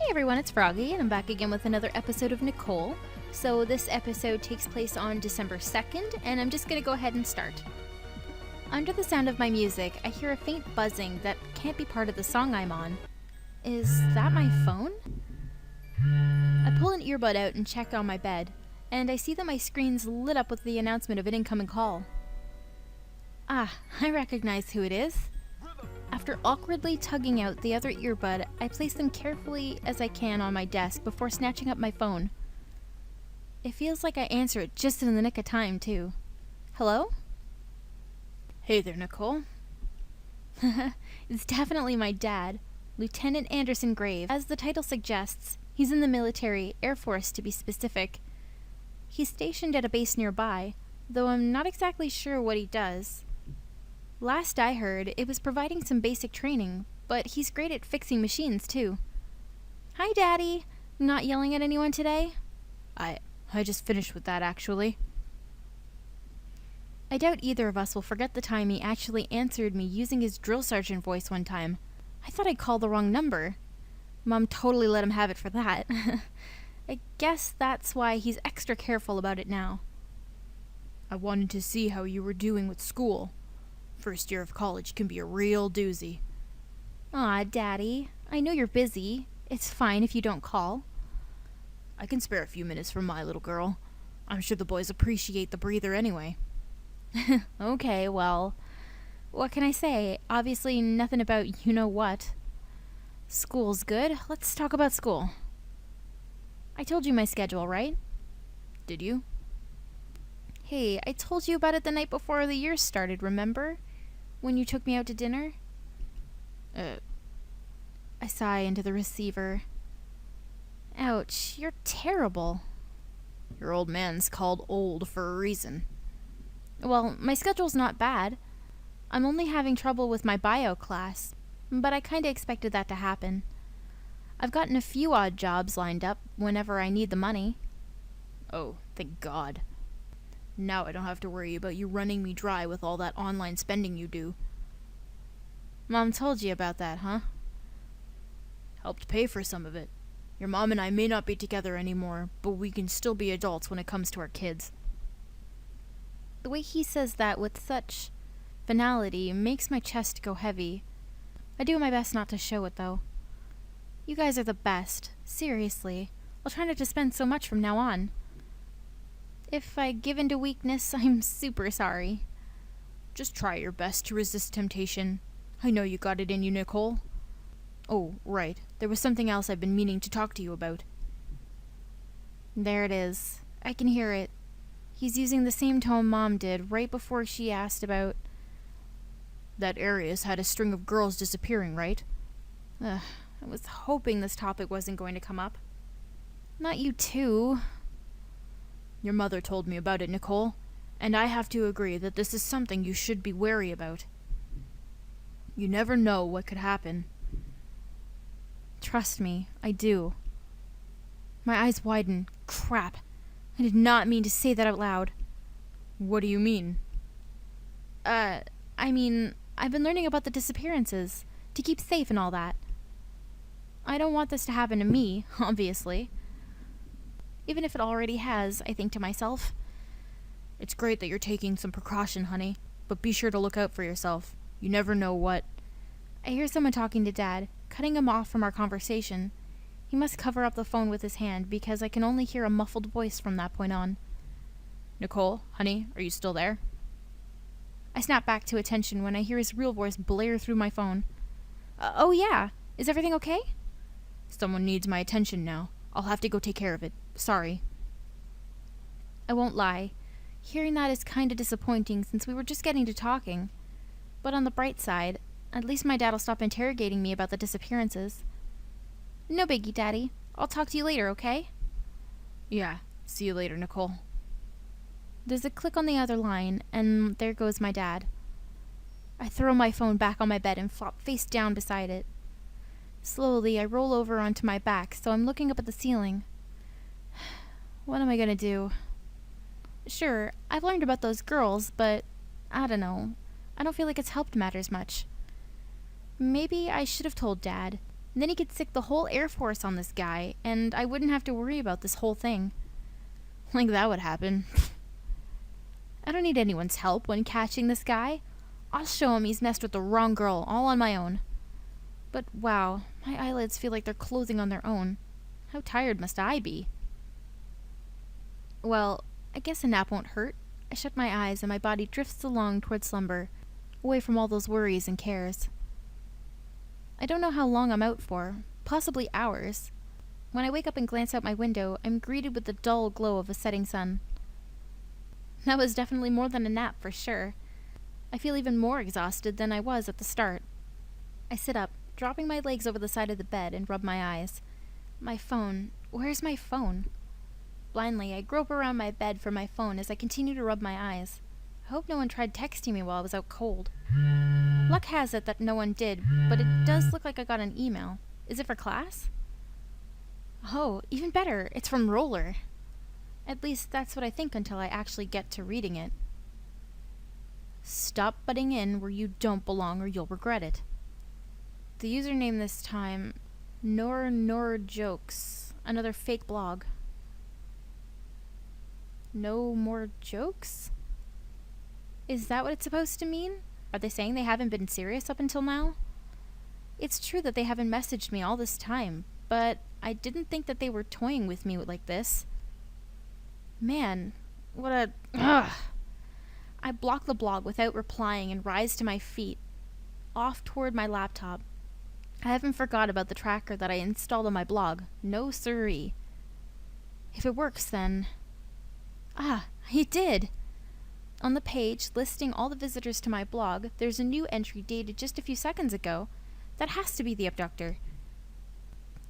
everyone, it's Froggy, and I'm back again with another episode of Nicole. So this episode takes place on December 2nd, and I'm just gonna go ahead and start. Under the sound of my music, I hear a faint buzzing that can't be part of the song I'm on. Is that my phone? I pull an earbud out and check on my bed, and I see that my screen's lit up with the announcement of an incoming call. Ah, I recognize who it is. After awkwardly tugging out the other earbud, I place them carefully as I can on my desk before snatching up my phone. It feels like I answer it just in the nick of time, too. Hello? Hey there, Nicole. It's definitely my dad, Lieutenant Anderson Grave. As the title suggests, he's in the military, Air Force to be specific. He's stationed at a base nearby, though I'm not exactly sure what he does. Last I heard, it was providing some basic training, but he's great at fixing machines, too. Hi, Daddy. Not yelling at anyone today? I just finished with that, actually. I doubt either of us will forget the time he actually answered me using his drill sergeant voice one time. I thought I'd called the wrong number. Mom totally let him have it for that. I guess that's why he's extra careful about it now. I wanted to see how you were doing with school. First year of college can be a real doozy. Aw, Daddy. I know you're busy. It's fine if you don't call. I can spare a few minutes from my little girl. I'm sure the boys appreciate the breather anyway. Okay, well, what can I say? Obviously nothing about you-know-what. School's good. Let's talk about school. I told you my schedule, right? Did you? Hey, I told you about it the night before the year started, remember? When you took me out to dinner? I sigh into the receiver. Ouch, you're terrible. Your old man's called old for a reason. Well, my schedule's not bad. I'm only having trouble with my bio class, but I kinda expected that to happen. I've gotten a few odd jobs lined up whenever I need the money. Oh, thank God. Now I don't have to worry about you running me dry with all that online spending you do. Mom told you about that, huh? Helped pay for some of it. Your mom and I may not be together anymore, but we can still be adults when it comes to our kids. The way he says that with such finality makes my chest go heavy. I do my best not to show it, though. You guys are the best. Seriously. I'll try not to spend so much from now on. If I give in to weakness, I'm super sorry. Just try your best to resist temptation. I know you got it in you, Nicole. Oh, right. There was something else I've been meaning to talk to you about. There it is. I can hear it. He's using the same tone Mom did right before she asked about... That area's had a string of girls disappearing, right? I was hoping this topic wasn't going to come up. Not you too. Your mother told me about it, Nicole, and I have to agree that this is something you should be wary about. You never know what could happen. Trust me, I do. My eyes widen. Crap. I did not mean to say that out loud. What do you mean? I've been learning about the disappearances, to keep safe and all that. I don't want this to happen to me, obviously. Even if it already has, I think to myself. It's great that you're taking some precaution, honey, but be sure to look out for yourself. You never know what... I hear someone talking to Dad, cutting him off from our conversation. He must cover up the phone with his hand because I can only hear a muffled voice from that point on. Nicole, honey, are you still there? I snap back to attention when I hear his real voice blare through my phone. Oh yeah, is everything okay? Someone needs my attention now. I'll have to go take care of it. Sorry. I won't lie. Hearing that is kinda disappointing since we were just getting to talking. But on the bright side, at least my dad'll stop interrogating me about the disappearances. No biggie, Daddy. I'll talk to you later, okay? Yeah. See you later, Nicole. There's a click on the other line, and there goes my dad. I throw my phone back on my bed and flop face down beside it. Slowly, I roll over onto my back, so I'm looking up at the ceiling. What am I gonna do? Sure, I've learned about those girls, but I don't know. I don't feel like it's helped matters much. Maybe I should have told Dad. And then he could sick the whole Air Force on this guy, and I wouldn't have to worry about this whole thing. Like that would happen. I don't need anyone's help when catching this guy. I'll show him he's messed with the wrong girl, all on my own. But wow, my eyelids feel like they're closing on their own. How tired must I be? Well, I guess a nap won't hurt. I shut my eyes and my body drifts along toward slumber, away from all those worries and cares. I don't know how long I'm out for, possibly hours. When I wake up and glance out my window, I'm greeted with the dull glow of a setting sun. That was definitely more than a nap, for sure. I feel even more exhausted than I was at the start. I sit up, dropping my legs over the side of the bed and rub my eyes. My phone. Where's my phone? Blindly, I grope around my bed for my phone as I continue to rub my eyes. I hope no one tried texting me while I was out cold. Luck has it that no one did, but it does look like I got an email. Is it for class? Oh, even better, it's from Roller. At least that's what I think until I actually get to reading it. Stop butting in where you don't belong or you'll regret it. The username this time, Nor Jokes, another fake blog. No more jokes? Is that what it's supposed to mean? Are they saying they haven't been serious up until now? It's true that they haven't messaged me all this time, but I didn't think that they were toying with me like this. Man, what a... Ugh. I block the blog without replying and rise to my feet, off toward my laptop. I haven't forgot about the tracker that I installed on my blog. No siree. If it works, then... it did! On the page listing all the visitors to my blog, there's a new entry dated just a few seconds ago. That has to be the abductor.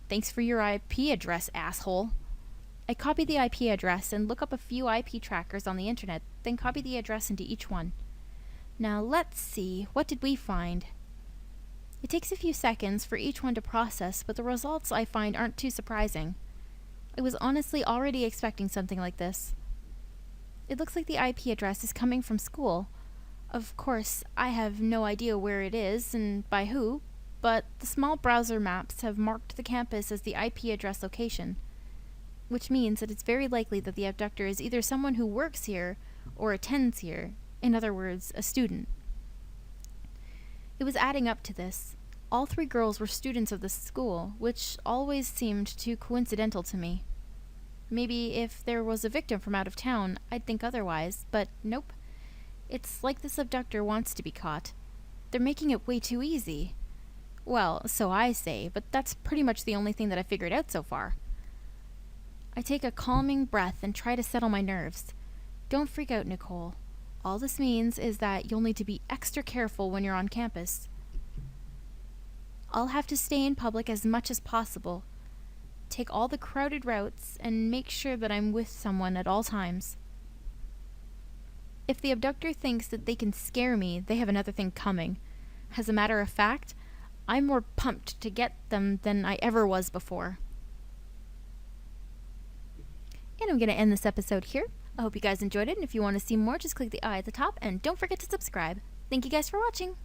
Thanks for your IP address, asshole. I copy the IP address and look up a few IP trackers on the internet, then copy the address into each one. Now let's see, what did we find? It takes a few seconds for each one to process, but the results I find aren't too surprising. I was honestly already expecting something like this. It looks like the IP address is coming from school. Of course, I have no idea where it is and by who, but the small browser maps have marked the campus as the IP address location, which means that it's very likely that the abductor is either someone who works here or attends here, in other words, a student. It was adding up to this. All 3 girls were students of the school, which always seemed too coincidental to me. Maybe if there was a victim from out of town, I'd think otherwise, but nope. It's like this abductor wants to be caught. They're making it way too easy. Well, so I say, but that's pretty much the only thing that I figured out so far. I take a calming breath and try to settle my nerves. Don't freak out, Nicole. All this means is that you'll need to be extra careful when you're on campus. I'll have to stay in public as much as possible. Take all the crowded routes and make sure that I'm with someone at all times. If the abductor thinks that they can scare me, they have another thing coming. As a matter of fact, I'm more pumped to get them than I ever was before. And I'm going to end this episode here. I hope you guys enjoyed it, and if you want to see more, just click the eye at the top, and don't forget to subscribe. Thank you guys for watching!